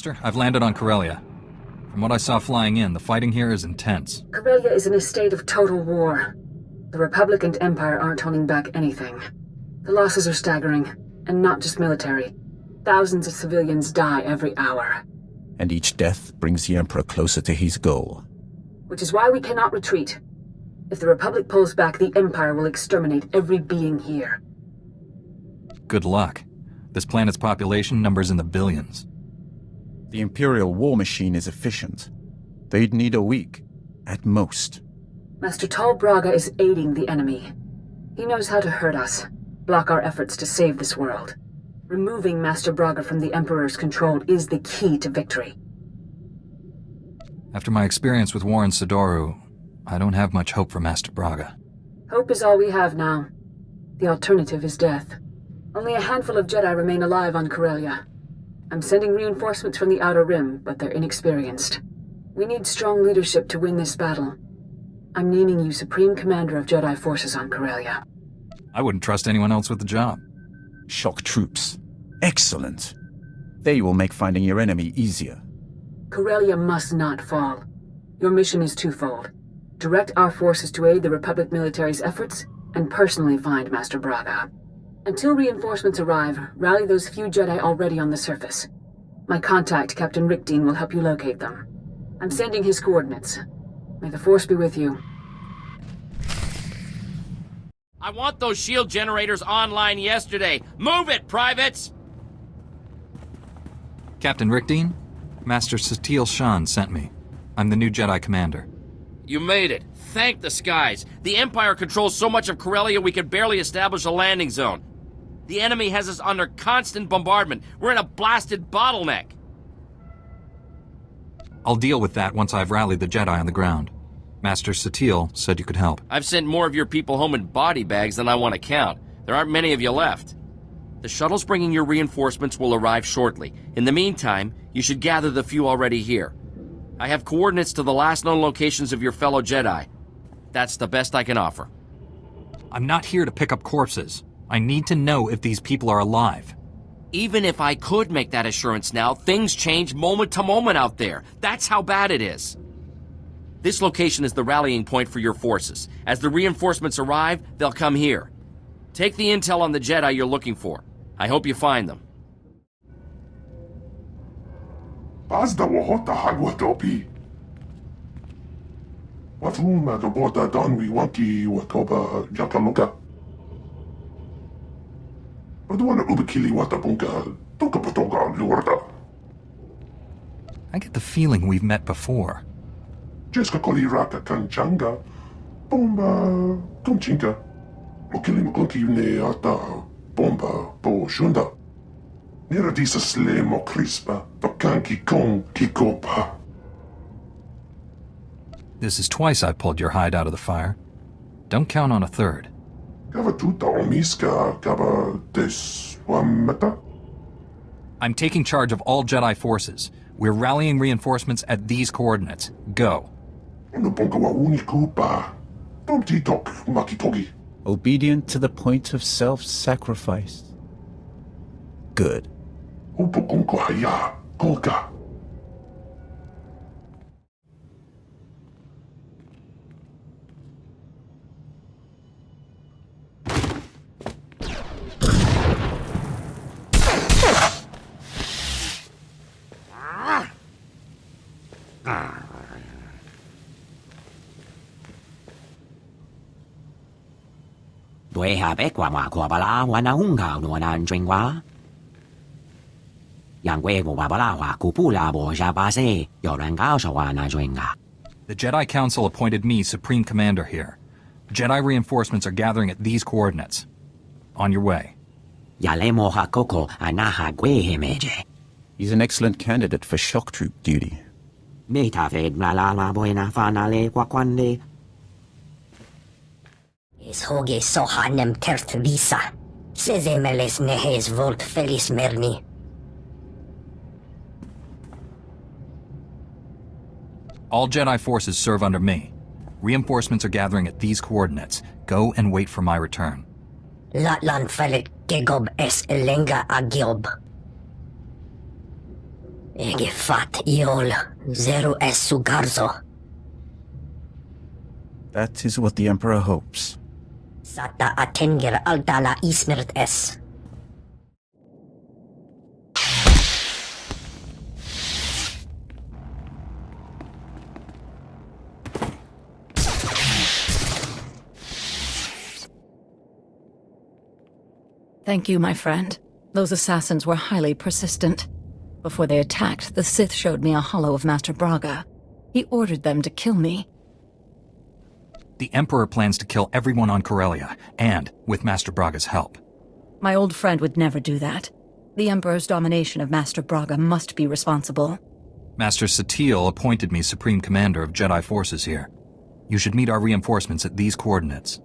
Master. I've landed on Corellia. From what I saw flying in, the fighting here is intense. Corellia is in a state of total war. The Republic and Empire aren't holding back anything. The losses are staggering, and not just military. Thousands of civilians die every hour. And each death brings the Emperor closer to his goal. Which is why we cannot retreat. If the Republic pulls back, the Empire will exterminate every being here. Good luck. This planet's population numbers in the billions. The Imperial war machine is efficient. They'd need a week, at most. Master Tol Braga is aiding the enemy. He knows how to hurt us, block our efforts to save this world. Removing Master Braga from the Emperor's control is the key to victory. After my experience with Warren Sidoru, I don't have much hope for Master Braga. Hope is all we have now. The alternative is death. Only a handful of Jedi remain alive on Corellia. I'm sending reinforcements from the Outer Rim, but they're inexperienced. We need strong leadership to win this battle. I'm naming you Supreme Commander of Jedi Forces on Corellia. I wouldn't trust anyone else with the job. Shock troops. Excellent. They will make finding your enemy easier. Corellia must not fall. Your mission is twofold. Direct our forces to aid the Republic military's efforts, and personally find Master Braga. Until reinforcements arrive, rally those few Jedi already on the surface. My contact, Captain Rickdean, will help you locate them. I'm sending his coordinates. May the Force be with you. I want those shield generators online yesterday. Move it, privates! Captain Rickdean? Master Satele Shan sent me. I'm the new Jedi Commander. You made it. Thank the skies. The Empire controls so much of Corellia we can barely establish a landing zone. The enemy has us under constant bombardment. We're in a blasted bottleneck. I'll deal with that once I've rallied the Jedi on the ground. Master Satele said you could help. I've sent more of your people home in body bags than I want to count. There aren't many of you left. The shuttles bringing your reinforcements will arrive shortly. In the meantime, you should gather the few already here. I have coordinates to the last known locations of your fellow Jedi. That's the best I can offer. I'm not here to pick up corpses. I need to know if these people are alive. Even if I could make that assurance now, things change moment to moment out there. That's how bad it is. This location is the rallying point for your forces. As the reinforcements arrive, they'll come here. Take the intel on the Jedi you're looking for. I hope you find them. Bazda wahota hagwatopi. Wafuma the bota donwi wanki watoba jakaluka. Adwana ubikili watabunka toka potoga lurda. I get the feeling we've met before. Jeska koli raka kanchanga. Bomba kumchinka. Mokili mkunki ne ata bomba bo shunda. Nera disa sle mo crispa, tokanki kong kikopa. This is twice I've pulled your hide out of the fire. Don't count on a third. Gava tuta omiska gava des wamata. I'm taking charge of all Jedi forces. We're rallying reinforcements at these coordinates. Go. Unuponka wa unikupa. Tomti tok makitogi. Obedient to the point of self-sacrifice. Good. Upukunko haya, kolka. Due habe qua ma qua bala wana unga no nan jingwa. Yang we go bala wa kupula bo ja base yoran ga sha wana jinga. The Jedi Council appointed me Supreme Commander here. Jedi reinforcements are gathering at these coordinates. On your way. Yale mo ha koko anaha gwe himeje. He's an excellent candidate for shock troop duty. Meta fed la buena fanale qua quande. Is hoge sohanem tert visa. Seze meles nehes volt felis merni. All Jedi forces serve under me. Reinforcements are gathering at these coordinates. Go and wait for my return. Latlan felit gegob es elenga agiob. Ege fat iol, zero es sugarzo. That is what the Emperor hopes. Sata atenger aldala ismert es. Thank you, my friend. Those assassins were highly persistent. Before they attacked, the Sith showed me a hollow of Master Braga. He ordered them to kill me. The Emperor plans to kill everyone on Corellia, and with Master Braga's help. My old friend would never do that. The Emperor's domination of Master Braga must be responsible. Master SWTOR appointed me Supreme Commander of Jedi forces here. You should meet our reinforcements at these coordinates.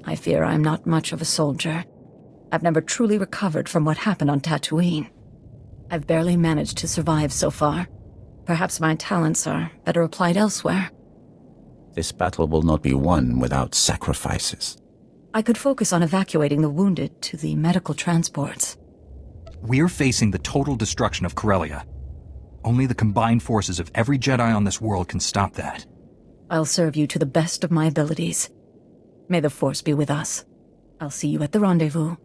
I fear I'm not much of a soldier. I've never truly recovered from what happened on Tatooine. I've barely managed to survive so far. Perhaps my talents are better applied elsewhere. This battle will not be won without sacrifices. I could focus on evacuating the wounded to the medical transports. We're facing the total destruction of Corellia. Only the combined forces of every Jedi on this world can stop that. I'll serve you to the best of my abilities. May the Force be with us. I'll see you at the rendezvous.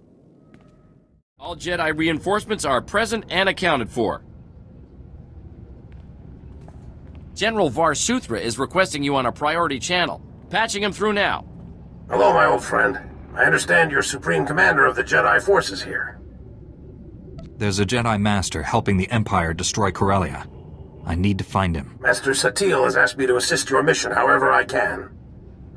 All Jedi reinforcements are present and accounted for. General Var Suthra is requesting you on a priority channel. Patching him through now. Hello, my old friend. I understand you're Supreme Commander of the Jedi forces here. There's a Jedi Master helping the Empire destroy Corellia. I need to find him. Master SWTOR has asked me to assist your mission however I can.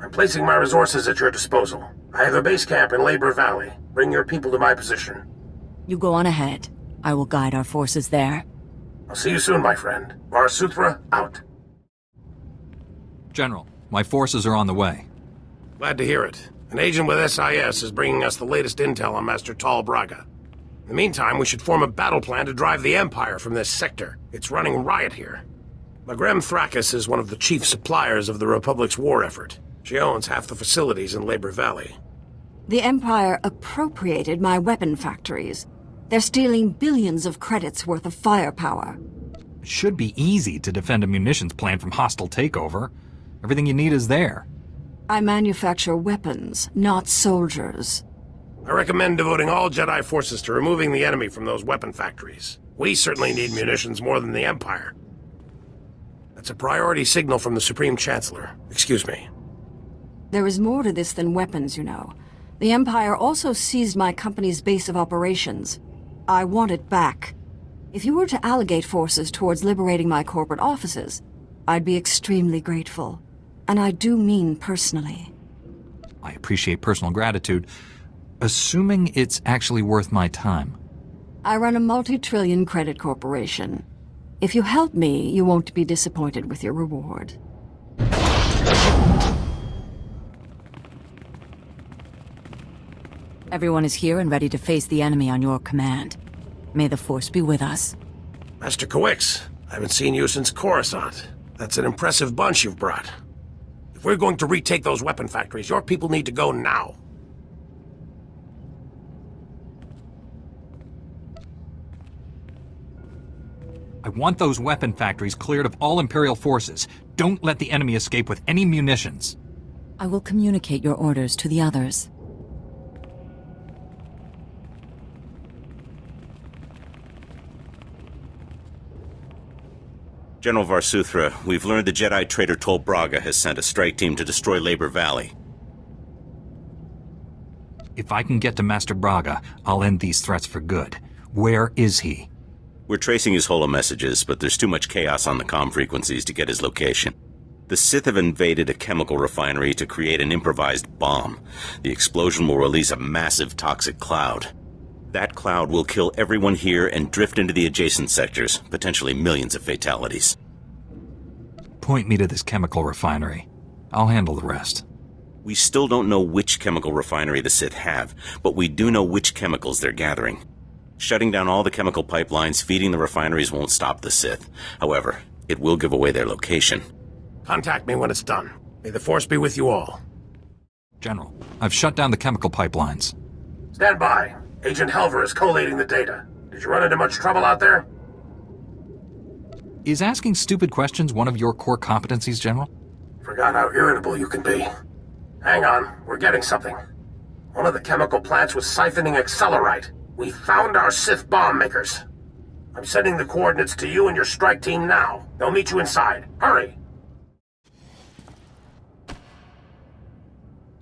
I'm placing my resources at your disposal. I have a base camp in Labor Valley. Bring your people to my position. You go on ahead. I will guide our forces there. I'll see you soon, my friend. Var Suthra, out. General, my forces are on the way. Glad to hear it. An agent with SIS is bringing us the latest intel on Master Tal Braga. In the meantime, we should form a battle plan to drive the Empire from this sector. It's running riot here. Magrem Thrakis is one of the chief suppliers of the Republic's war effort. She owns half the facilities in Labor Valley. The Empire appropriated my weapon factories. They're stealing billions of credits worth of firepower. It should be easy to defend a munitions plant from hostile takeover. Everything you need is there. I manufacture weapons, not soldiers. I recommend devoting all Jedi forces to removing the enemy from those weapon factories. We certainly need munitions more than the Empire. That's a priority signal from the Supreme Chancellor. Excuse me. There is more to this than weapons, you know. The Empire also seized my company's base of operations. I want it back. If you were to allocate forces towards liberating my corporate offices, I'd be extremely grateful. And I do mean personally. I appreciate personal gratitude, assuming it's actually worth my time. I run a multi-trillion credit corporation. If you help me, you won't be disappointed with your reward. Everyone is here and ready to face the enemy on your command. May the Force be with us. Master Kawix, I haven't seen you since Coruscant. That's an impressive bunch you've brought. If we're going to retake those weapon factories, your people need to go now. I want those weapon factories cleared of all Imperial forces. Don't let the enemy escape with any munitions. I will communicate your orders to the others. General Var Suthra, we've learned the Jedi traitor Tal Braga has sent a strike team to destroy Labor Valley. If I can get to Master Braga, I'll end these threats for good. Where is he? We're tracing his holo messages, but there's too much chaos on the comm frequencies to get his location. The Sith have invaded a chemical refinery to create an improvised bomb. The explosion will release a massive toxic cloud. That cloud will kill everyone here and drift into the adjacent sectors, potentially millions of fatalities. Point me to this chemical refinery. I'll handle the rest. We still don't know which chemical refinery the Sith have, but we do know which chemicals they're gathering. Shutting down all the chemical pipelines feeding the refineries won't stop the Sith. However, it will give away their location. Contact me when it's done. May the Force be with you all. General, I've shut down the chemical pipelines. Stand by. Agent Helver is collating the data. Did you run into much trouble out there? Is asking stupid questions one of your core competencies, General? Forgot how irritable you can be. Hang on, we're getting something. One of the chemical plants was siphoning accelerite. We found our Sith bomb makers. I'm sending the coordinates to you and your strike team now. They'll meet you inside. Hurry!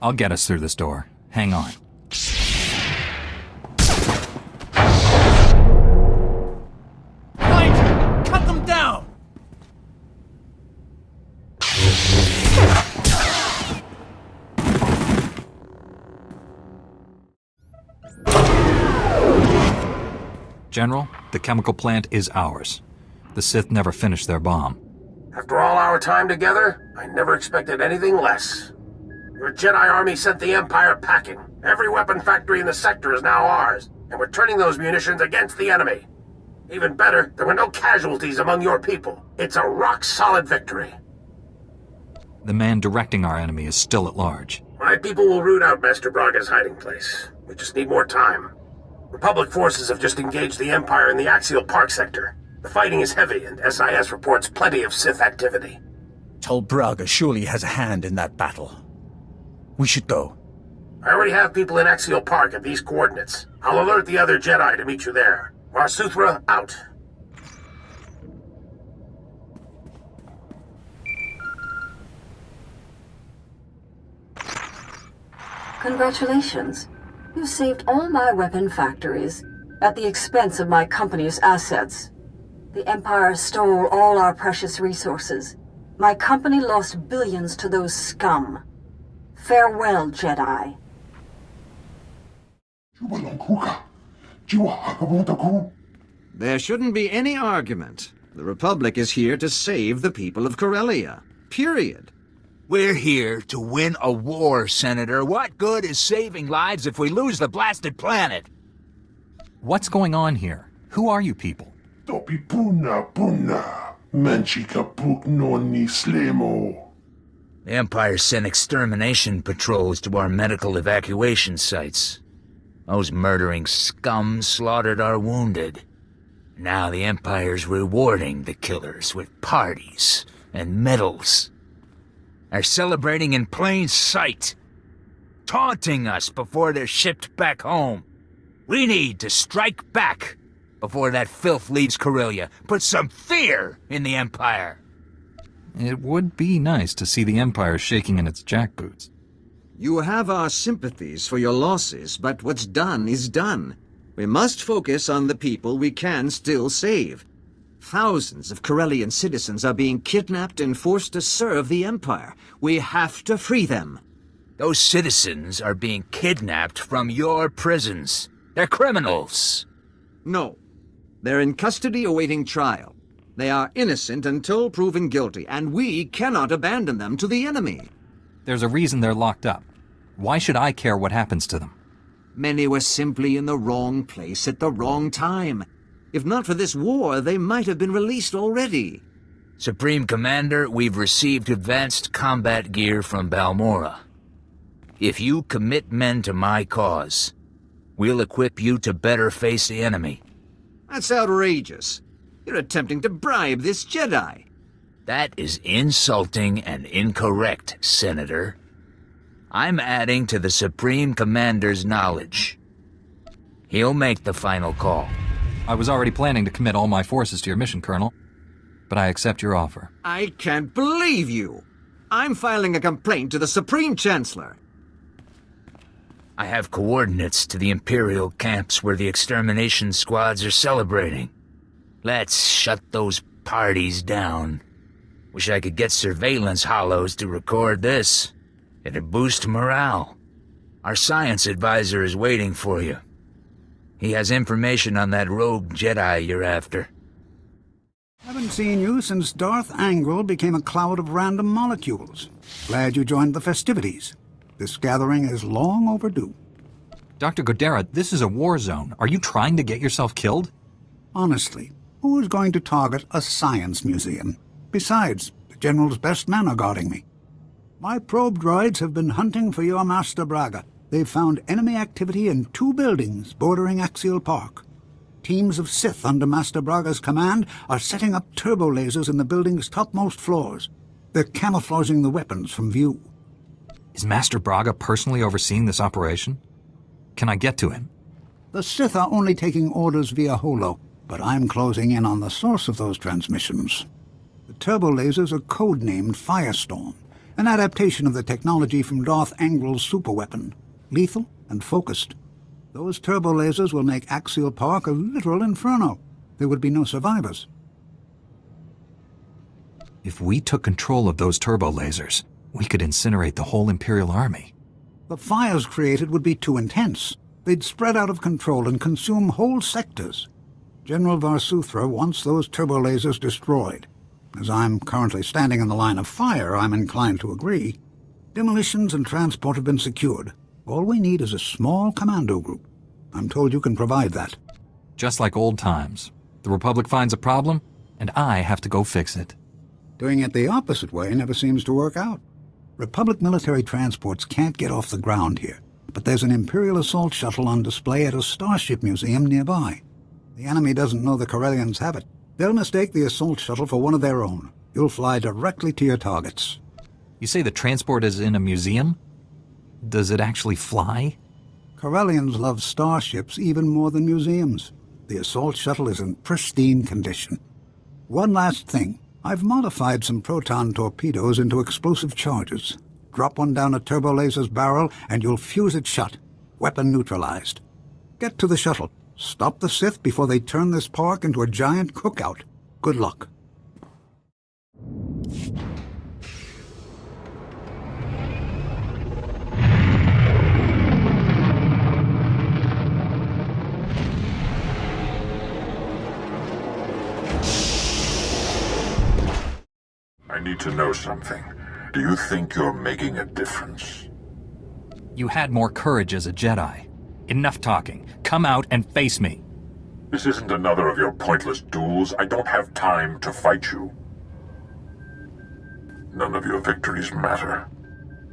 I'll get us through this door. Hang on. Right! Cut them down! General, the chemical plant is ours. The Sith never finished their bomb. After all our time together, I never expected anything less. Your Jedi army sent the Empire packing. Every weapon factory in the sector is now ours, and we're turning those munitions against the enemy. Even better, there were no casualties among your people. It's a rock-solid victory. The man directing our enemy is still at large. My people will root out Master Braga's hiding place. We just need more time. Republic forces have just engaged the Empire in the Axial Park sector. The fighting is heavy, and SIS reports plenty of Sith activity. Tol Braga surely has a hand in that battle. We should go. I already have people in Axial Park at these coordinates. I'll alert the other Jedi to meet you there. SWTOR, out. Congratulations. You saved all my weapon factories, at the expense of my company's assets. The Empire stole all our precious resources. My company lost billions to those scum. Farewell, Jedi. There shouldn't be any argument. The Republic is here to save the people of Corellia. Period. We're here to win a war, Senator. What good is saving lives if we lose the blasted planet? What's going on here? Who are you people? Topi puna puna. Manchika puk no ni slemo. The Empire sent extermination patrols to our medical evacuation sites. Those murdering scum slaughtered our wounded. Now the Empire's rewarding the killers with parties and medals. They're celebrating in plain sight, taunting us before they're shipped back home. We need to strike back before that filth leaves Corellia. Put some fear in the Empire. It would be nice to see the Empire shaking in its jackboots. You have our sympathies for your losses, but what's done is done. We must focus on the people we can still save. Thousands of Corellian citizens are being kidnapped and forced to serve the Empire. We have to free them. Those citizens are being kidnapped from your prisons. They're criminals. No. They're in custody awaiting trial. They are innocent until proven guilty, and we cannot abandon them to the enemy. There's a reason they're locked up. Why should I care what happens to them? Many were simply in the wrong place at the wrong time. If not for this war, they might have been released already. Supreme Commander, we've received advanced combat gear from Balmorra. If you commit men to my cause, we'll equip you to better face the enemy. That's outrageous. You're attempting to bribe this Jedi. That is insulting and incorrect, Senator. I'm adding to the Supreme Commander's knowledge. He'll make the final call. I was already planning to commit all my forces to your mission, Colonel. But I accept your offer. I can't believe you! I'm filing a complaint to the Supreme Chancellor. I have coordinates to the Imperial camps where the extermination squads are celebrating. Let's shut those parties down. Wish I could get surveillance hollows to record this. It'd boost morale. Our science advisor is waiting for you. He has information on that rogue Jedi you're after. Haven't seen you since Darth Angral became a cloud of random molecules. Glad you joined the festivities. This gathering is long overdue. Dr. Godera, this is a war zone. Are you trying to get yourself killed? Honestly, who is going to target a science museum? Besides, the General's best men are guarding me. My probe droids have been hunting for your Master Braga. They've found enemy activity in 2 buildings bordering Axial Park. Teams of Sith under Master Braga's command are setting up turbo lasers in the building's topmost floors. They're camouflaging the weapons from view. Is Master Braga personally overseeing this operation? Can I get to him? The Sith are only taking orders via holo, but I'm closing in on the source of those transmissions. The turbo lasers are codenamed Firestorm, an adaptation of the technology from Darth Angrel's superweapon, lethal and focused. Those turbo lasers will make Axial Park a literal inferno. There would be no survivors. If we took control of those turbo lasers, we could incinerate the whole Imperial army. The fires created would be too intense. They'd spread out of control and consume whole sectors. General Varsuthra wants those turbo lasers destroyed. As I'm currently standing in the line of fire, I'm inclined to agree. Demolitions and transport have been secured. All we need is a small commando group. I'm told you can provide that. Just like old times. The Republic finds a problem, and I have to go fix it. Doing it the opposite way never seems to work out. Republic military transports can't get off the ground here, but there's an Imperial assault shuttle on display at a starship museum nearby. The enemy doesn't know the Corellians have it. They'll mistake the assault shuttle for one of their own. You'll fly directly to your targets. You say the transport is in a museum? Does it actually fly? Corellians love starships even more than museums. The assault shuttle is in pristine condition. One last thing. I've modified some proton torpedoes into explosive charges. Drop one down a turbo laser's barrel and you'll fuse it shut. Weapon neutralized. Get to the shuttle. Stop the Sith before they turn this park into a giant cookout. Good luck. I need to know something. Do you think you're making a difference? You had more courage as a Jedi. Enough talking. Come out and face me. This isn't another of your pointless duels. I don't have time to fight you. None of your victories matter.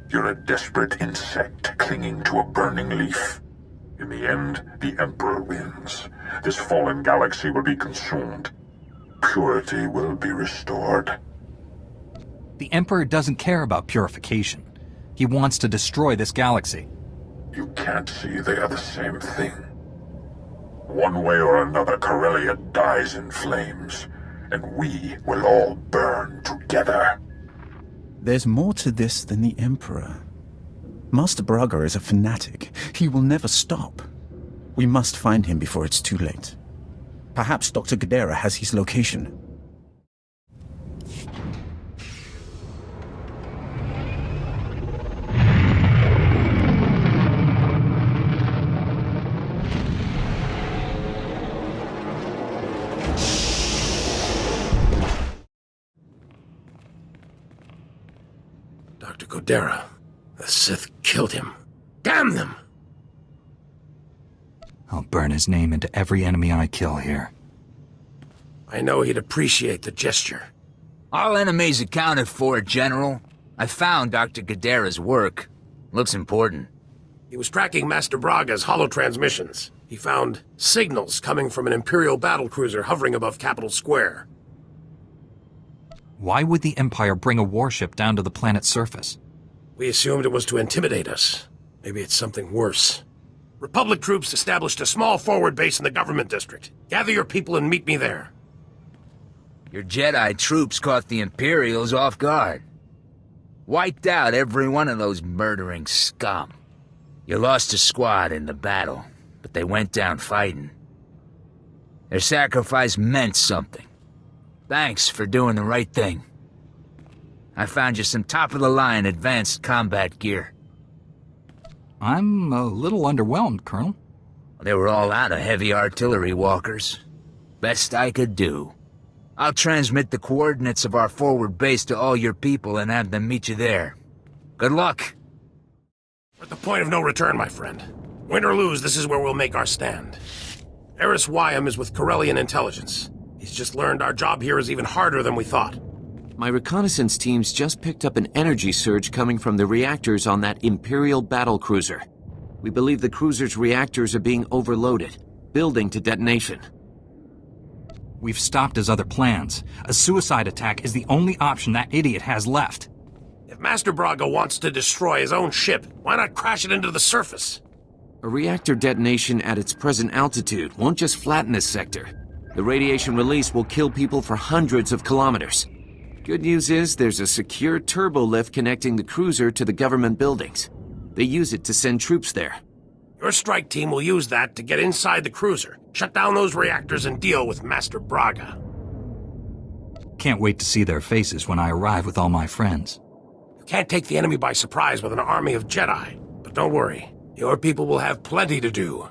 You're a desperate insect clinging to a burning leaf. In the end, the Emperor wins. This fallen galaxy will be consumed. Purity will be restored. The Emperor doesn't care about purification. He wants to destroy this galaxy. You can't see they are the same thing. One way or another, Corellia dies in flames, and we will all burn together. There's more to this than the Emperor. Master Braga is a fanatic. He will never stop. We must find him before it's too late. Perhaps Dr. Gadara has his location. Dr. Gadara. The Sith killed him. Damn them! I'll burn his name into every enemy I kill here. I know he'd appreciate the gesture. All enemies accounted for, General. I found Dr. Gadara's work. Looks important. He was tracking Master Braga's holo-transmissions. He found signals coming from an Imperial battlecruiser hovering above Capitol Square. Why would the Empire bring a warship down to the planet's surface? We assumed it was to intimidate us. Maybe it's something worse. Republic troops established a small forward base in the government district. Gather your people and meet me there. Your Jedi troops caught the Imperials off guard. Wiped out every one of those murdering scum. You lost a squad in the battle, but they went down fighting. Their sacrifice meant something. Thanks for doing the right thing. I found you some top-of-the-line advanced combat gear. I'm a little underwhelmed, Colonel. They were all out of heavy artillery walkers. Best I could do. I'll transmit the coordinates of our forward base to all your people and have them meet you there. Good luck. We're at the point of no return, my friend. Win or lose, this is where we'll make our stand. Eris Wyam is with Corellian intelligence. He's just learned our job here is even harder than we thought. My reconnaissance teams just picked up an energy surge coming from the reactors on that Imperial battlecruiser. We believe the cruiser's reactors are being overloaded, building to detonation. We've stopped his other plans. A suicide attack is the only option that idiot has left. If Master Braga wants to destroy his own ship, why not crash it into the surface? A reactor detonation at its present altitude won't just flatten this sector. The radiation release will kill people for hundreds of kilometers. Good news is there's a secure turbo lift connecting the cruiser to the government buildings. They use it to send troops there. Your strike team will use that to get inside the cruiser, shut down those reactors, and deal with Master Braga. Can't wait to see their faces when I arrive with all my friends. You can't take the enemy by surprise with an army of Jedi. But don't worry, your people will have plenty to do.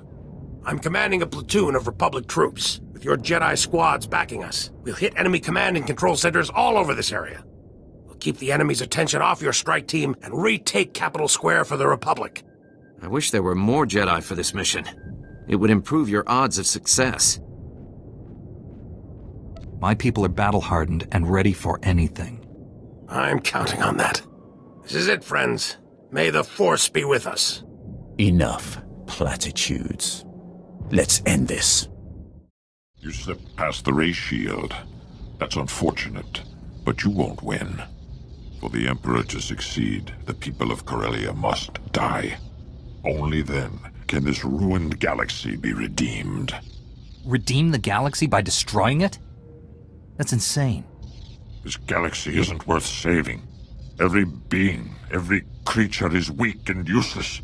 I'm commanding a platoon of Republic troops. With your Jedi squads backing us, we'll hit enemy command and control centers all over this area. We'll keep the enemy's attention off your strike team and retake Capital Square for the Republic. I wish there were more Jedi for this mission. It would improve your odds of success. My people are battle-hardened and ready for anything. I'm counting on that. This is it, friends. May the Force be with us. Enough platitudes. Let's end this. You slipped past the ray shield. That's unfortunate, but you won't win. For the Emperor to succeed, the people of Corellia must die. Only then can this ruined galaxy be redeemed. Redeem the galaxy by destroying it? That's insane. This galaxy isn't worth saving. Every being, every creature is weak and useless.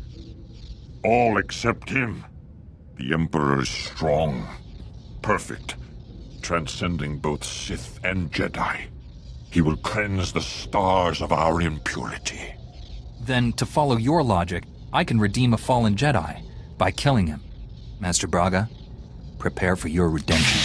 All except him. The Emperor is strong, perfect, transcending both Sith and Jedi. He will cleanse the stars of our impurity. Then, to follow your logic, I can redeem a fallen Jedi by killing him. Master Braga, prepare for your redemption.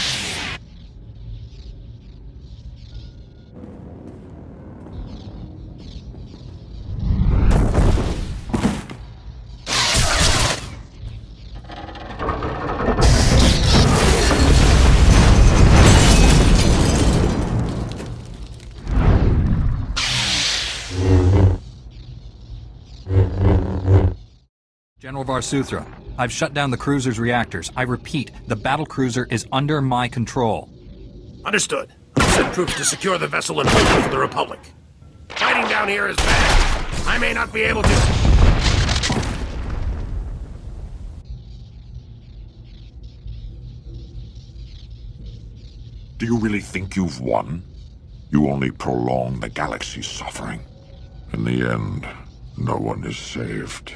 General SWTOR, I've shut down the cruiser's reactors. I repeat, the battle cruiser is under my control. Understood. Send troops to secure the vessel and hold it for the Republic. Fighting down here is bad. I may not be able to... Do you really think you've won? You only prolong the galaxy's suffering. In the end, no one is saved.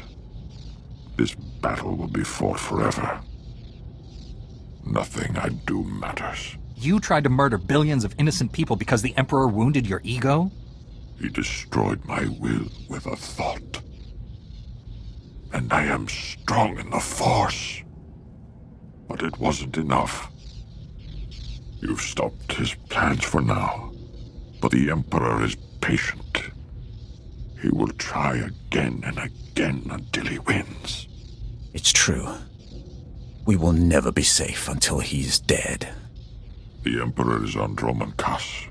This battle will be fought forever. Nothing I do matters. You tried to murder billions of innocent people because the Emperor wounded your ego? He destroyed my will with a thought. And I am strong in the Force. But it wasn't enough. You've stopped his plans for now. But the Emperor is patient. He will try again and again until he wins. It's true. We will never be safe until he's dead. The Emperor is on Droman Kaas.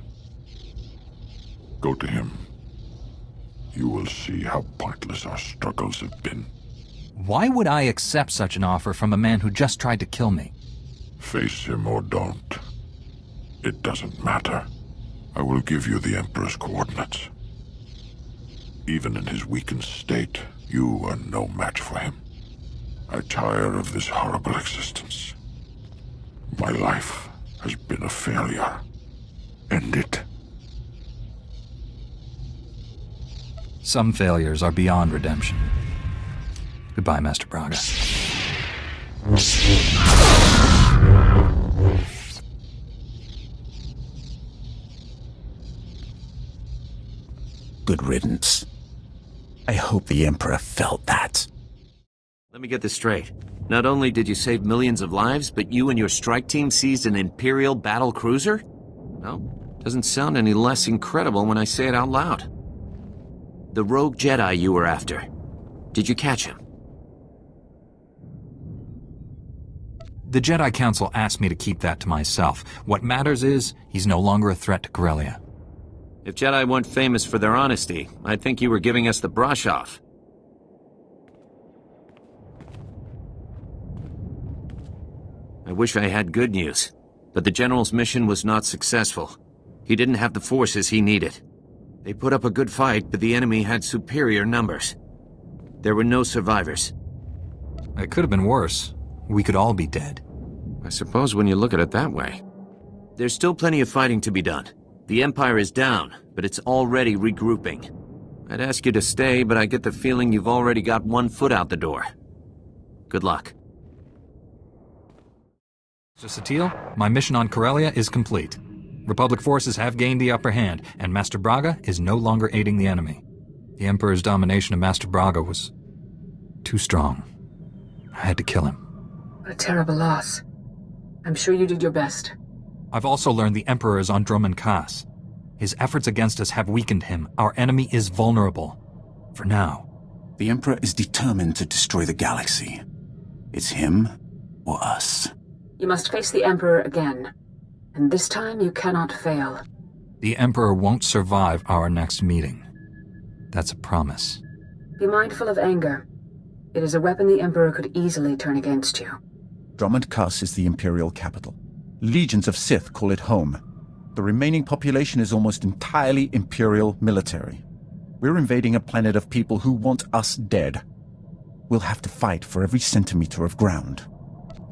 Go to him. You will see how pointless our struggles have been. Why would I accept such an offer from a man who just tried to kill me? Face him or don't. It doesn't matter. I will give you the Emperor's coordinates. Even in his weakened state, you are no match for him. I tire of this horrible existence. My life has been a failure. End it. Some failures are beyond redemption. Goodbye, Master Braga. Good riddance. I hope the Emperor felt that. Let me get this straight. Not only did you save millions of lives, but you and your strike team seized an Imperial battle cruiser? No, doesn't sound any less incredible when I say it out loud. The rogue Jedi you were after. Did you catch him? The Jedi Council asked me to keep that to myself. What matters is, he's no longer a threat to Corellia. If Jedi weren't famous for their honesty, I'd think you were giving us the brush off. I wish I had good news. but the General's mission was not successful. He didn't have the forces he needed. They put up a good fight, but the enemy had superior numbers. There were no survivors. It could have been worse. We could all be dead. I suppose when you look at it that way. There's still plenty of fighting to be done. The Empire is down, but it's already regrouping. I'd ask you to stay, but I get the feeling you've already got one foot out the door. Good luck. Mr. Satele, my mission on Corellia is complete. Republic forces have gained the upper hand, and Master Braga is no longer aiding the enemy. The Emperor's domination of Master Braga was too strong. I had to kill him. What a terrible loss. I'm sure you did your best. I've also learned the Emperor is on Drummond Kaas. His efforts against us have weakened him. Our enemy is vulnerable. For now. The Emperor is determined to destroy the galaxy. It's him or us. You must face the Emperor again. And this time you cannot fail. The Emperor won't survive our next meeting. That's a promise. Be mindful of anger. It is a weapon the Emperor could easily turn against you. Drummond Kaas is the Imperial capital. Legions of Sith call it home. The remaining population is almost entirely Imperial military. We're invading a planet of people who want us dead. We'll have to fight for every centimeter of ground.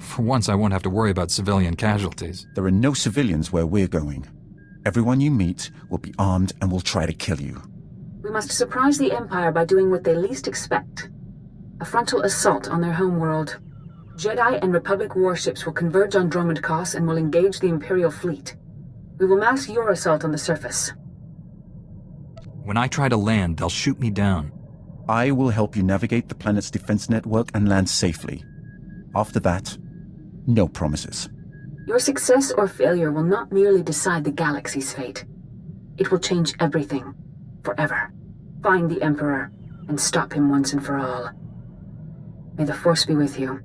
For once, I won't have to worry about civilian casualties. There are no civilians where we're going. Everyone you meet will be armed and will try to kill you. We must surprise the Empire by doing what they least expect. A frontal assault on their homeworld. Jedi and Republic warships will converge on Drummond Kaas and will engage the Imperial fleet. We will mask your assault on the surface. When I try to land, they'll shoot me down. I will help you navigate the planet's defense network and land safely. After that, no promises. Your success or failure will not merely decide the galaxy's fate. It will change everything. Forever. Find the Emperor and stop him once and for all. May the Force be with you.